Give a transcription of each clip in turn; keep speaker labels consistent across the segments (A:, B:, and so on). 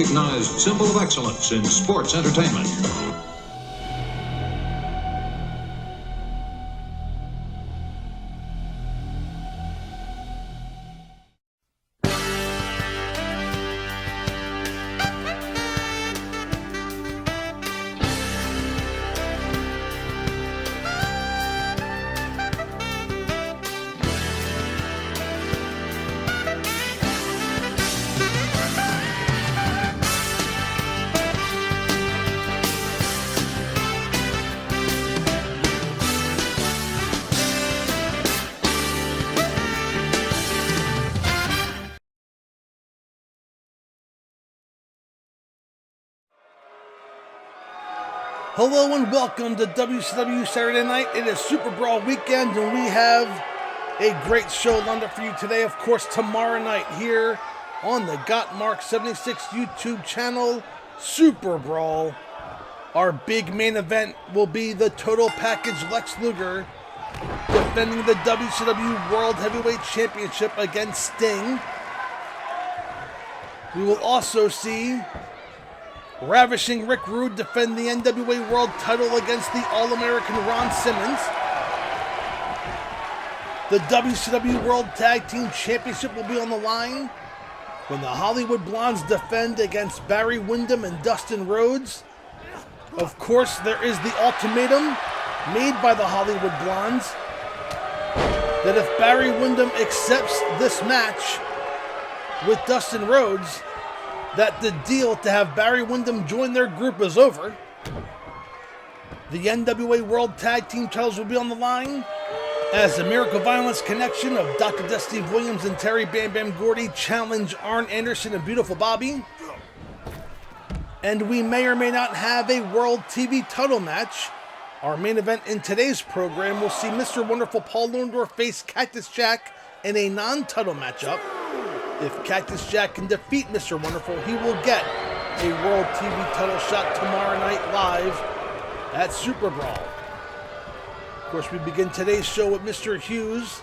A: recognized symbol of excellence in sports entertainment.
B: Hello and welcome to WCW Saturday Night. It is SuperBrawl weekend and we have a great show lined up for you today. Of course, tomorrow night here on the Gotmark76 YouTube channel, SuperBrawl. Our big main event will be the Total Package Lex Luger defending the WCW World Heavyweight Championship against Sting. We will also see Ravishing Rick Rude defend the NWA World title against the All-American Ron Simmons. The WCW World Tag Team Championship will be on the line when the Hollywood Blondes defend against Barry Windham and Dustin Rhodes. Of course, there is the ultimatum made by the Hollywood Blondes that if Barry Windham accepts this match with Dustin Rhodes, that the deal to have Barry Windham join their group is over. The NWA World Tag Team titles will be on the line as the Miracle Violence connection of Dr. Death Steve Williams and Terry Bam Bam Gordy challenge Arn Anderson and Beautiful Bobby. And we may or may not have a World TV title match. Our main event in today's program will see Mr. Wonderful Paul Orndorff face Cactus Jack in a non-title matchup. If Cactus Jack can defeat Mr. Wonderful, he will get a World TV title shot tomorrow night live at SuperBrawl. Of course, we begin today's show with Mr. Hughes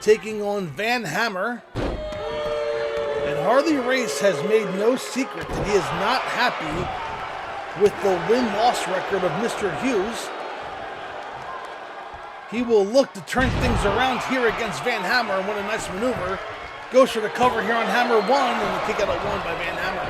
B: taking on Van Hammer. And Harley Race has made no secret that he is not happy with the win-loss record of Mr. Hughes. He will look to turn things around here against Van Hammer and win a nice maneuver. Goes for the cover here on Hammer 1, and the kick out at 1 by Van Hammer.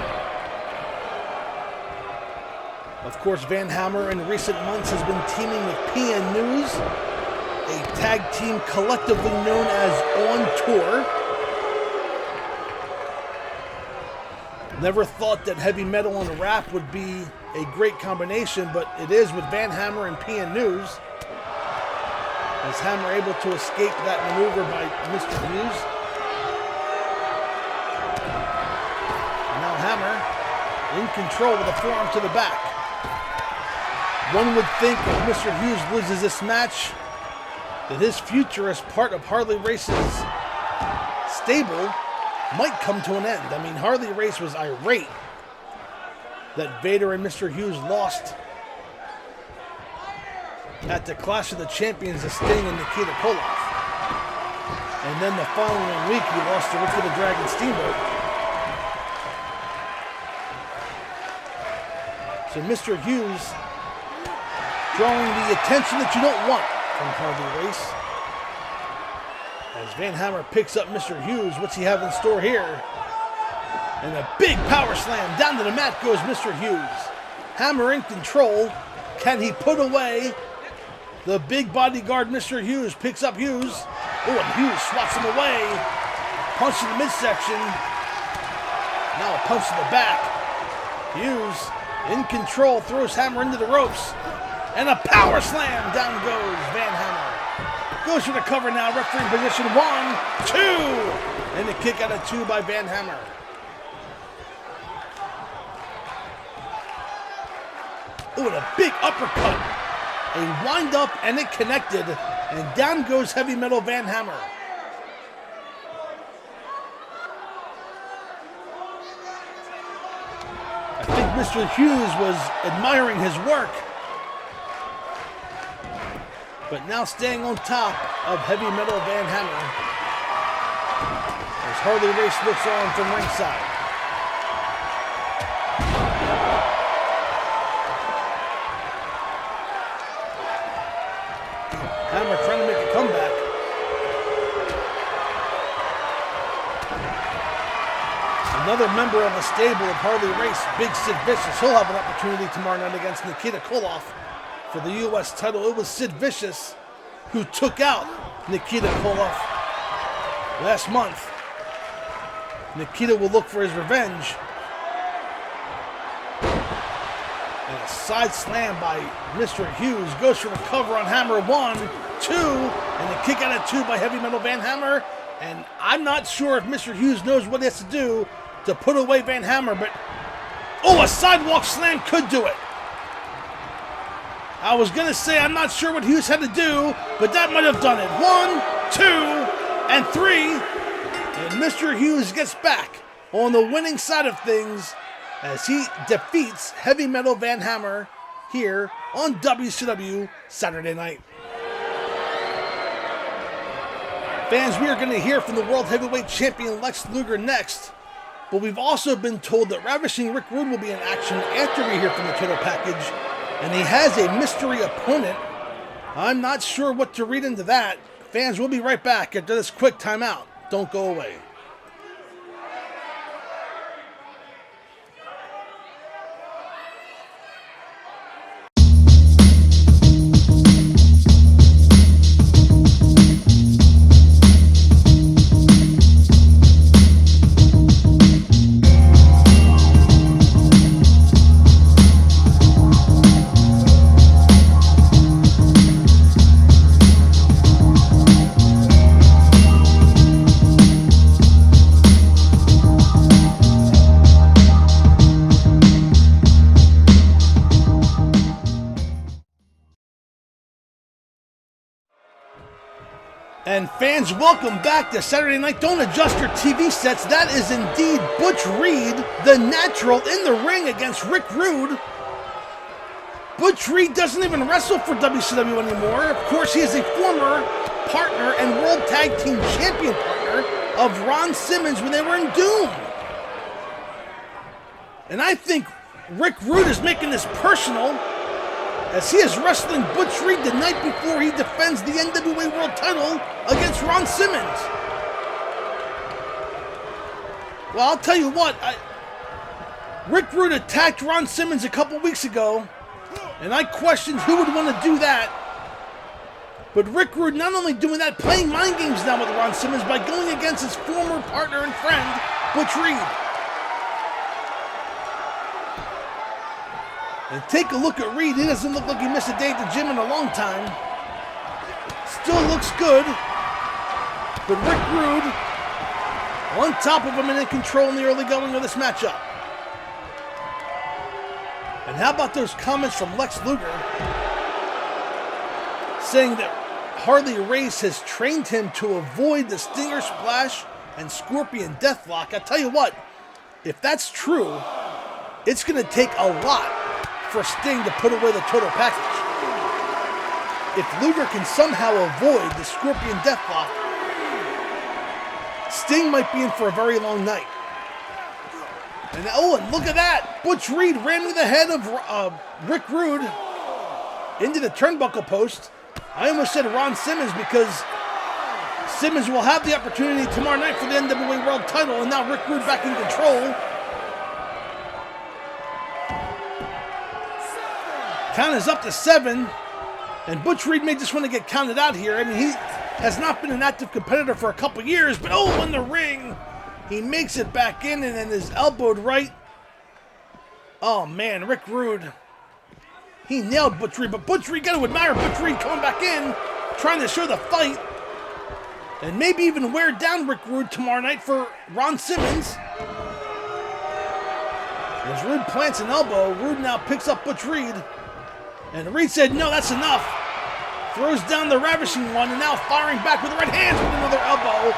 B: Of course, Van Hammer in recent months has been teaming with PN News, a tag team collectively known as On Tour. Never thought that heavy metal and rap would be a great combination, but it is with Van Hammer and PN News. Is Hammer able to escape that maneuver by Mr. Hughes? Hammer in control with a forearm to the back. One would think if Mr. Hughes loses this match, that his future as part of Harley Race's stable might come to an end. I mean, Harley Race was irate that Vader and Mr. Hughes lost at the Clash of the Champions to Sting and Nikita Koloff. And then the following week, he lost to Ricky the Dragon Steamboat. So Mr. Hughes drawing the attention that you don't want from Harley Race. As Van Hammer picks up Mr. Hughes, what's he have in store here? And a big power slam. Down to the mat goes Mr. Hughes. Hammer in control. Can he put away the big bodyguard Mr. Hughes? Picks up Hughes. Oh, and Hughes swats him away. Punch to the midsection. Now a punch to the back. Hughes in control, throws Hammer into the ropes, and a power slam. Down goes Van Hammer. Goes for the cover now, referee position 1, 2, and a kick out of 2 by Van Hammer. Oh, and a big uppercut. A wind up, and it connected, and down goes Heavy Metal Van Hammer. I think Mr. Hughes was admiring his work, but now staying on top of Heavy Metal Van Hammer as Harley Race looks on from ringside. Hammer trying to make a comeback. Another member of the stable of Harley Race, Big Sid Vicious. He'll have an opportunity tomorrow night against Nikita Koloff for the U.S. title. It was Sid Vicious who took out Nikita Koloff last month. Nikita will look for his revenge. And a side slam by Mr. Hughes. Goes for the cover on Hammer. 1, 2, and a kick out at 2 by Heavy Metal Van Hammer. And I'm not sure if Mr. Hughes knows what he has to do to put away Van Hammer, but oh, a sidewalk slam could do it. I was going to say I'm not sure what Hughes had to do, but that might have done it. 1, 2, and 3. And Mr. Hughes gets back on the winning side of things as he defeats Heavy Metal Van Hammer here on WCW Saturday Night. Fans, we are going to hear from the World Heavyweight Champion Lex Luger next, but we've also been told that Ravishing Rick Rude will be in action after we hear from the Total Package, and he has a mystery opponent. I'm not sure what to read into that. Fans, we'll be right back after this quick timeout. Don't go away. And fans, welcome back to Saturday Night. Don't adjust your TV sets. That is indeed Butch Reed, the natural, in the ring against Rick Rude. Butch Reed doesn't even wrestle for WCW anymore. Of course, he is a former partner and World Tag Team Champion partner of Ron Simmons when they were in Doom. And I think Rick Rude is making this personal, as he is wrestling Butch Reed the night before he defends the NWA World title against Ron Simmons. Well, I'll tell you what, Rick Rude attacked Ron Simmons a couple weeks ago, and I questioned who would want to do that. But Rick Rude not only doing that, playing mind games now with Ron Simmons by going against his former partner and friend, Butch Reed. And take a look at Reed. He doesn't look like he missed a day at the gym in a long time. Still looks good. But Rick Rude on top of him and in control in the early going of this matchup. And how about those comments from Lex Luger saying that Harley Race has trained him to avoid the Stinger Splash and Scorpion Deathlock. I tell you what, if that's true, it's going to take a lot for Sting to put away the Total Package. If Luger can somehow avoid the Scorpion Deathlock, Sting might be in for a very long night. And and look at that! Butch Reed ran to the head of Rick Rude into the turnbuckle post. I almost said Ron Simmons because Simmons will have the opportunity tomorrow night for the NWA World title, and now Rick Rude back in control. Count is up to 7, and Butch Reed may just want to get counted out here. I mean, he has not been an active competitor for a couple years, but in the ring, he makes it back in and then is elbowed right. Oh man, Rick Rude, he nailed Butch Reed, but Butch Reed, got to admire Butch Reed coming back in, trying to show the fight, and maybe even wear down Rick Rude tomorrow night for Ron Simmons. As Rude plants an elbow, Rude now picks up Butch Reed. And Reed said, no, that's enough. Throws down the Ravishing One and now firing back with the right hands with another elbow.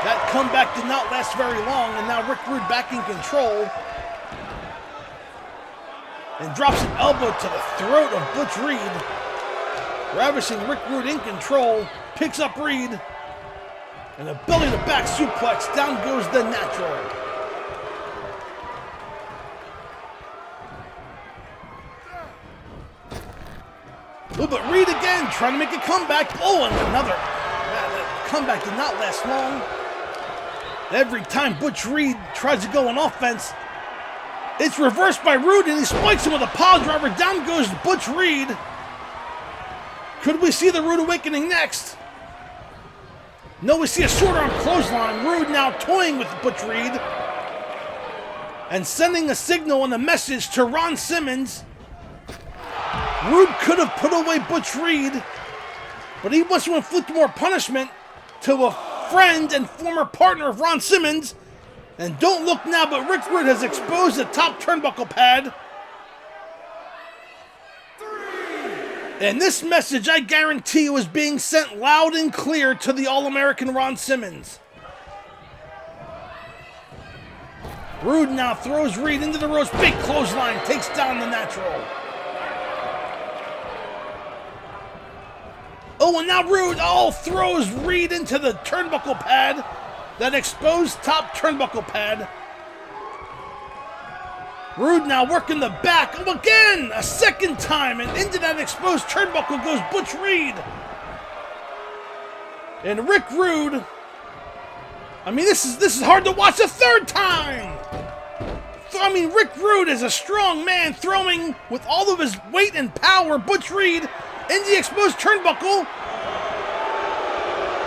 B: That comeback did not last very long, and now Rick Rude back in control. And drops an elbow to the throat of Butch Reed. Ravishing Rick Rude in control, picks up Reed. And a belly-to-back suplex, down goes the Natural. Oh, but Reed again, trying to make a comeback. Oh, and another. That comeback did not last long. Every time Butch Reed tries to go on offense, it's reversed by Rude, and he spikes him with a pile driver. Down goes Butch Reed. Could we see the Rude Awakening next? No, we see a short arm clothesline. Rude now toying with Butch Reed and sending a signal and a message to Ron Simmons. Rude could have put away Butch Reed, but he wants to inflict more punishment to a friend and former partner of Ron Simmons. And don't look now, but Rick Rude has exposed the top turnbuckle pad. And this message, I guarantee you, is being sent loud and clear to the All-American Ron Simmons. Rude now throws Reed into the ropes. Big clothesline, takes down the Natural. Oh, and now Rude, throws Reed into the turnbuckle pad. That exposed top turnbuckle pad. Rude now working the back. Oh, again, a second time, and into that exposed turnbuckle goes Butch Reed. And Rick Rude, I mean, this is hard to watch a third time. I mean, Rick Rude is a strong man throwing with all of his weight and power Butch Reed in the exposed turnbuckle.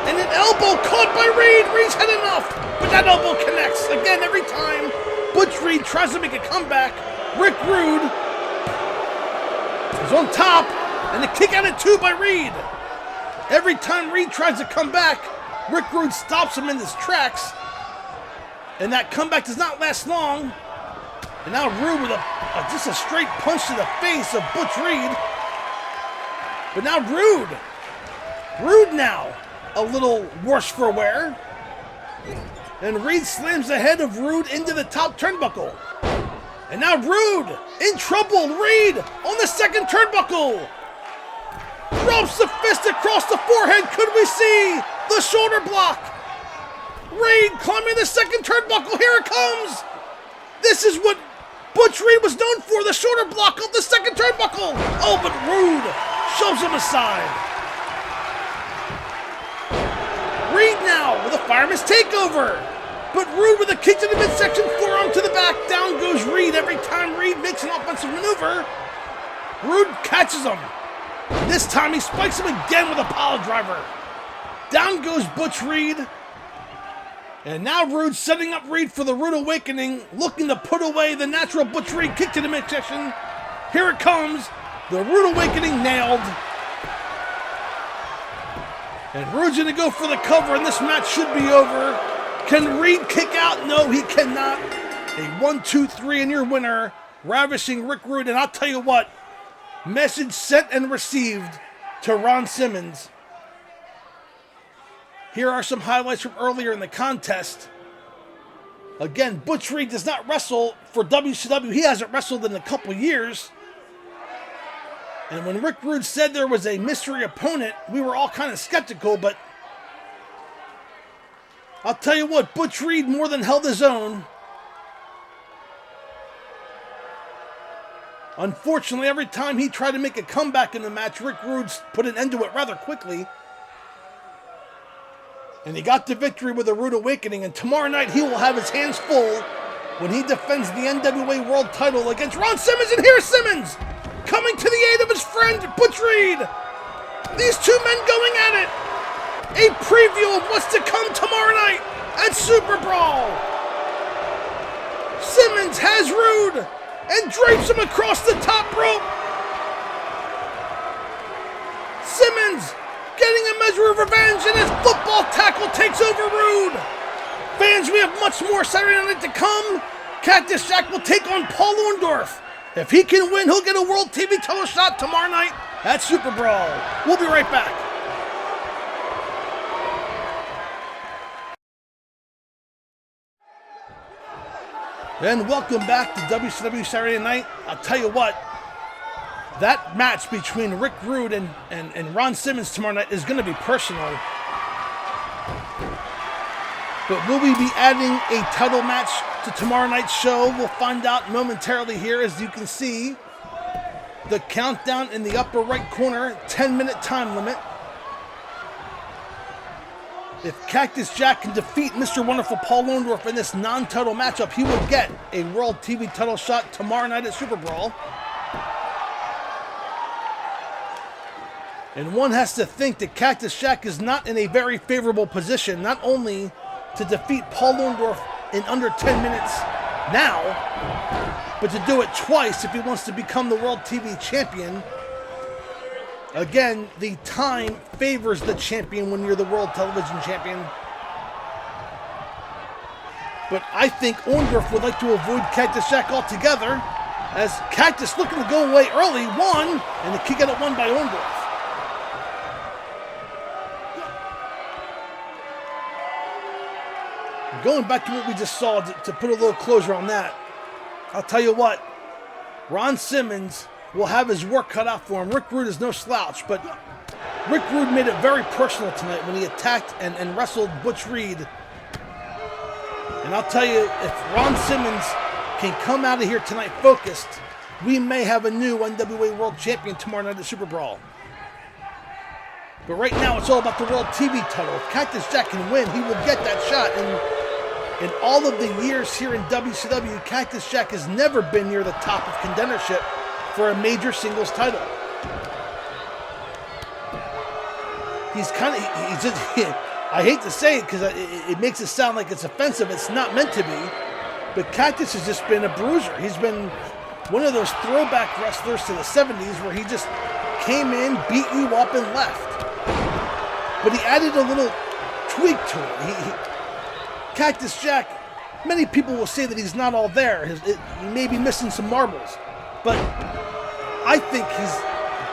B: And an elbow caught by Reed. Reed's had enough, but that elbow connects. Again, every time Butch Reed tries to make a comeback, Rick Rude is on top, and a kick out at 2 by Reed. Every time Reed tries to come back, Rick Rude stops him in his tracks, and that comeback does not last long. And now Rude with just a straight punch to the face of Butch Reed. But now Rude now a little worse for wear. And Reed slams the head of Rude into the top turnbuckle. And now Rude in trouble. Reed on the second turnbuckle. Drops the fist across the forehead. Could we see the shoulder block? Reed climbing the second turnbuckle. Here it comes. This is what Butch Reed was known for, the shoulder block of the second turnbuckle. Oh, but Rude shoves him aside. Reed now with a fireman's takeover. But Rude with a kick to the midsection, forearm to the back. Down goes Reed. Every time Reed makes an offensive maneuver, Rude catches him. This time he spikes him again with a pile driver. Down goes Butch Reed. And now Rude setting up Reed for the Rude Awakening, looking to put away the Natural. Butch Reed kick to the midsection. Here it comes. The Rude Awakening nailed. And Rude's going to go for the cover, and this match should be over. Can Reed kick out? No, he cannot. A 1-2-3, and your winner, Ravishing Rick Rude. And I'll tell you what, message sent and received to Ron Simmons. Here are some highlights from earlier in the contest. Again, Butch Reed does not wrestle for WCW. He hasn't wrestled in a couple years. And when Rick Rude said there was a mystery opponent, we were all kind of skeptical, but I'll tell you what, Butch Reed more than held his own. Unfortunately, every time he tried to make a comeback in the match, Rick Rude put an end to it rather quickly. And he got the victory with a Rude Awakening, and tomorrow night he will have his hands full when he defends the NWA World title against Ron Simmons. And here's Simmons coming to the aid of his friend Butch Reed. These two men going at it. A preview of what's to come tomorrow night at SuperBrawl. Simmons has Rude and drapes him across the top rope. Simmons getting a measure of revenge, and his football tackle takes over Rude. Fans, we have much more Saturday night to come. Cactus Jack will take on Paul Orndorff. If he can win, he'll get a World TV title shot tomorrow night at SuperBrawl. We'll be right back. And welcome back to WCW Saturday Night. I'll tell you what, that match between Rick Rude and Ron Simmons tomorrow night is going to be personal. But will we be adding a title match to tomorrow night's show? We'll find out momentarily here. As you can see, the countdown in the upper right corner, 10-minute time limit. If Cactus Jack can defeat Mr. Wonderful Paul Orndorff in this non-title matchup, he will get a World TV title shot tomorrow night at SuperBrawl. And one has to think that Cactus Jack is not in a very favorable position, not only to defeat Paul Orndorff in under 10 minutes now, but to do it twice if he wants to become the World TV champion. Again, the time favors the champion when you're the World Television Champion. But I think Orndorff would like to avoid Cactus Jack altogether, as Cactus looking to go away early, one, and the kick out at one by Orndorff. Going back to what we just saw, to put a little closure on that, I'll tell you what, Ron Simmons will have his work cut out for him. Rick Rude is no slouch, but Rick Rude made it very personal tonight when he attacked and wrestled Butch Reed. And I'll tell you, if Ron Simmons can come out of here tonight focused, we may have a new NWA World Champion tomorrow night at SuperBrawl. But right now, it's all about the World TV title. If Cactus Jack can win, he will get that shot. And in all of the years here in WCW, Cactus Jack has never been near the top of contendership for a major singles title. He's just, I hate to say it because it makes it sound like it's offensive. It's not meant to be. But Cactus has just been a bruiser. He's been one of those throwback wrestlers to the 70s where he just came in, beat you up, and left. But he added a little tweak to it. Cactus Jack, many people will say that he's not all there. He may be missing some marbles. But I think he's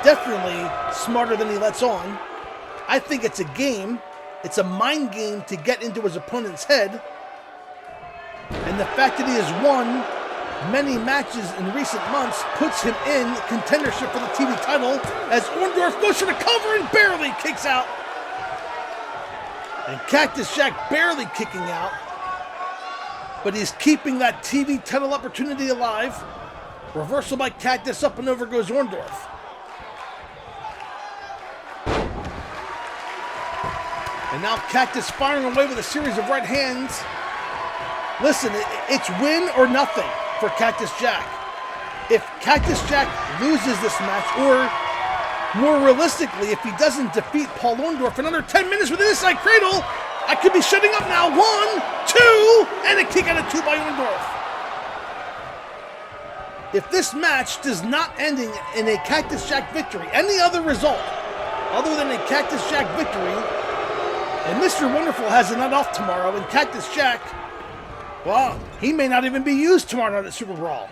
B: definitely smarter than he lets on. I think it's a game. It's a mind game to get into his opponent's head. And the fact that he has won many matches in recent months puts him in contendership for the TV title as Orndorff goes for the cover and barely kicks out. And Cactus Jack barely kicking out, but he's keeping that TV title opportunity alive. Reversal by Cactus, up and over goes Orndorff. And now Cactus firing away with a series of right hands. Listen, it's win or nothing for Cactus Jack. If Cactus Jack loses this match, or more realistically, if he doesn't defeat Paul Orndorff in under 10 minutes with an inside cradle, I could be shutting up now. 1, 2, and a kick out of 2 by Orndorff. If this match does not end in a Cactus Jack victory, any other result other than a Cactus Jack victory, and Mr. Wonderful has a night off tomorrow, and Cactus Jack, well, he may not even be used tomorrow night at SuperBrawl.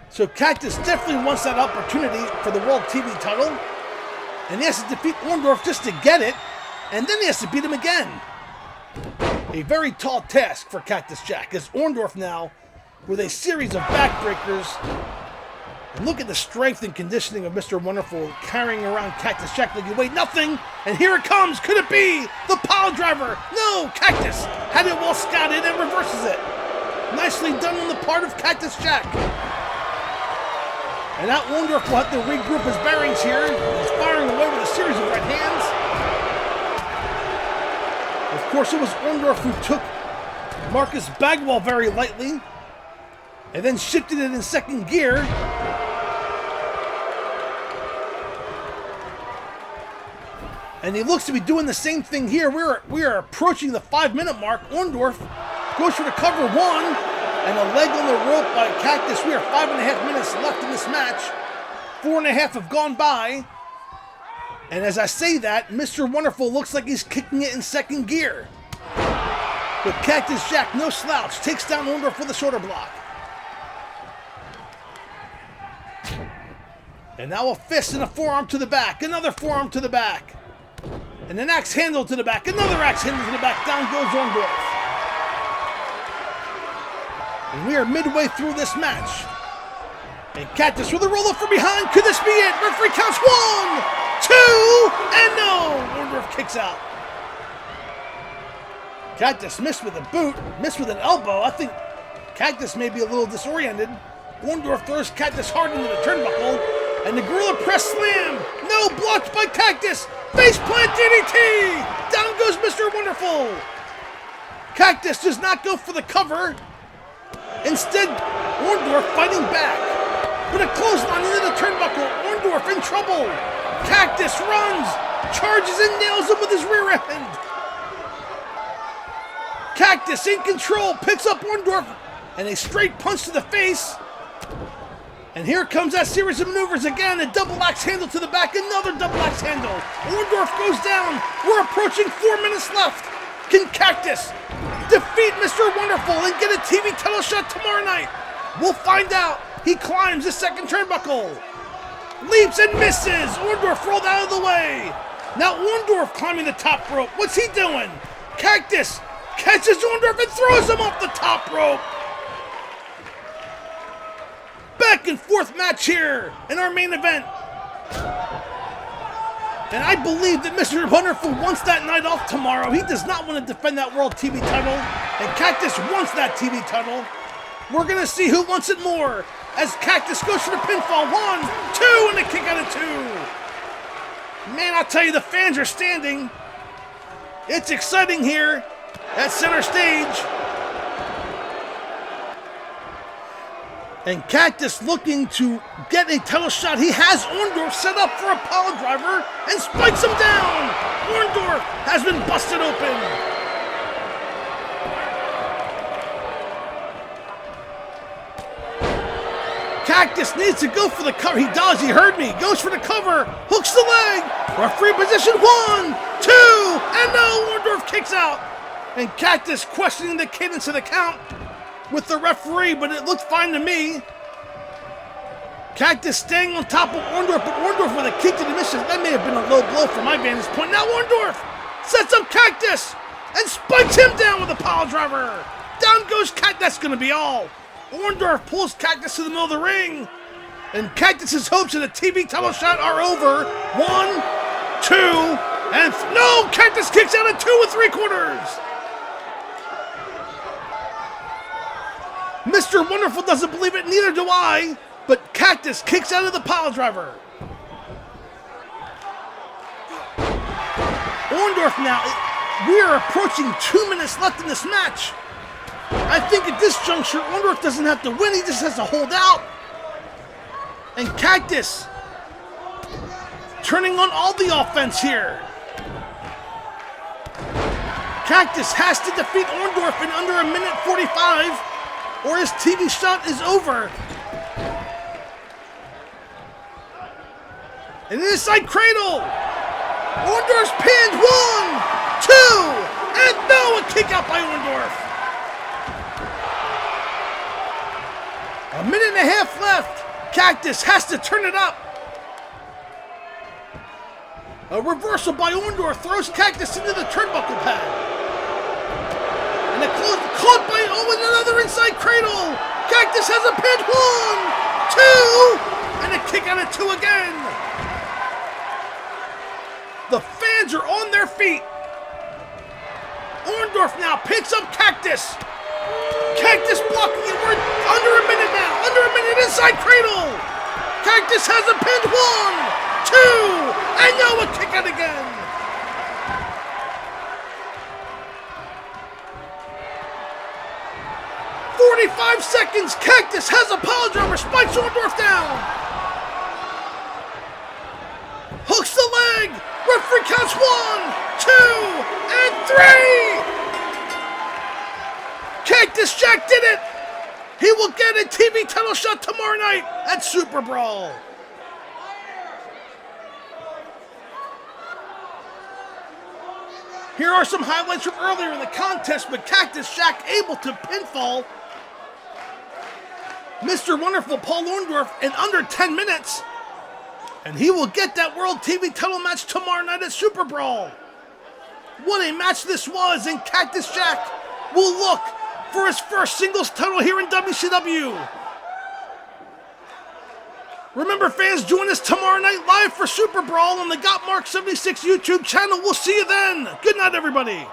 B: So Cactus definitely wants that opportunity for the World TV title. And he has to defeat Orndorff just to get it. And then he has to beat him again. A very tall task for Cactus Jack, as Orndorff now, with a series of backbreakers. And look at the strength and conditioning of Mr. Wonderful carrying around Cactus Jack like he weighed nothing. And here it comes. Could it be the pile driver? No, Cactus had it well scouted and reverses it. Nicely done on the part of Cactus Jack. And now Orndorff will have to regroup his bearings here. He's firing away with a series of right hands. Of course, it was Orndorff who took Marcus Bagwell very lightly and then shifted it in second gear. And he looks to be doing the same thing here. We are approaching the 5-minute mark. Orndorff goes for the cover 1. And a leg on the rope by Cactus. We are 5.5 minutes left in this match. 4.5 have gone by. And as I say that, Mr. Wonderful looks like he's kicking it in second gear. But Cactus Jack, no slouch, takes down Orndorff with a shoulder block. And now a fist and a forearm to the back. Another forearm to the back. And an axe handle to the back. Another axe handle to the back. Down goes Orndorff. And we are midway through this match. And Cactus with a roll-up from behind. Could this be it? Referee counts 1, 2, and no! Orndorff kicks out. Cactus missed with a boot, missed with an elbow. I think Cactus may be a little disoriented. Orndorff throws Cactus hard into the turnbuckle, and the Gorilla Press Slam. No, blocked by Cactus. Faceplant DDT. Down goes Mr. Wonderful. Cactus does not go for the cover. Instead, Orndorff fighting back. With a clothesline into the turnbuckle. Orndorff in trouble. Cactus runs, charges and nails him with his rear end. Cactus in control, picks up Orndorff, and a straight punch to the face. And here comes that series of maneuvers again. A double axe handle to the back, another double axe handle. Orndorff goes down. We're approaching 4 minutes left. Can Cactus defeat Mr. Wonderful and get a TV title shot tomorrow night? We'll find out. He climbs the second turnbuckle. Leaps and misses. Orndorff rolled out of the way. Now Orndorff climbing the top rope. What's he doing? Cactus catches Orndorff and throws him off the top rope. Back and forth match here in our main event. And I believe that Mr. Wonderful wants that night off tomorrow. He does not want to defend that World TV title. And Cactus wants that TV title. We're going to see who wants it more as Cactus goes for the pinfall. 1, 2, and a kick out of 2. Man, I'll tell you, the fans are standing. It's exciting here at center stage. And Cactus looking to get a title shot. He has Orndorff set up for a pile driver and spikes him down. Orndorff has been busted open. Cactus needs to go for the cover. He does, he heard me. Goes for the cover, hooks the leg. Referee position, 1, 2, and no, Orndorff kicks out. And Cactus questioning the cadence of the count with the referee, but it looked fine to me. Cactus staying on top of Orndorff, but Orndorff with a kick to the midsection. That may have been a low blow from my vantage point. Now Orndorff sets up Cactus and spikes him down with a pile driver. Down goes Cactus. That's going to be all. Orndorff pulls Cactus to the middle of the ring, and Cactus's hopes of a TV title shot are over. 1, 2, and no! Cactus kicks out at 2 3/4. Mr. Wonderful doesn't believe it, neither do I, but Cactus kicks out of the pile driver. Orndorff now, we are approaching 2 minutes left in this match. I think at this juncture, Orndorff doesn't have to win, he just has to hold out. And Cactus turning on all the offense here. Cactus has to defeat Orndorff in under 1:45. Or his TV shot is over. An inside cradle. Orndorff's pinned. 1, 2, and no, a kick out by Orndorff. 1.5 minutes left. Cactus has to turn it up. A reversal by Orndorff throws Cactus into the turnbuckle pad. And a caught by and another inside cradle. Cactus has a pin. 1, 2, and a kick out of 2 again. The fans are on their feet. Orndorff now picks up Cactus. Cactus blocking it. We're under a minute now. Under a minute inside cradle. Cactus has a pin. 1, 2, and now a kick out again. 45 seconds. Cactus has a pile driver. Spikes Orndorff down. Hooks the leg. Referee counts 1, 2, and 3. Cactus Jack did it. He will get a TV title shot tomorrow night at SuperBrawl. Here are some highlights from earlier in the contest, but Cactus Jack able to pinfall Mr. Wonderful Paul Orndorff in under 10 minutes. And he will get that World TV title match tomorrow night at SuperBrawl. What a match this was, and Cactus Jack will look for his first singles title here in WCW. Remember, fans, join us tomorrow night live for SuperBrawl on the Gotmark76 YouTube channel. We'll see you then. Good night, everybody.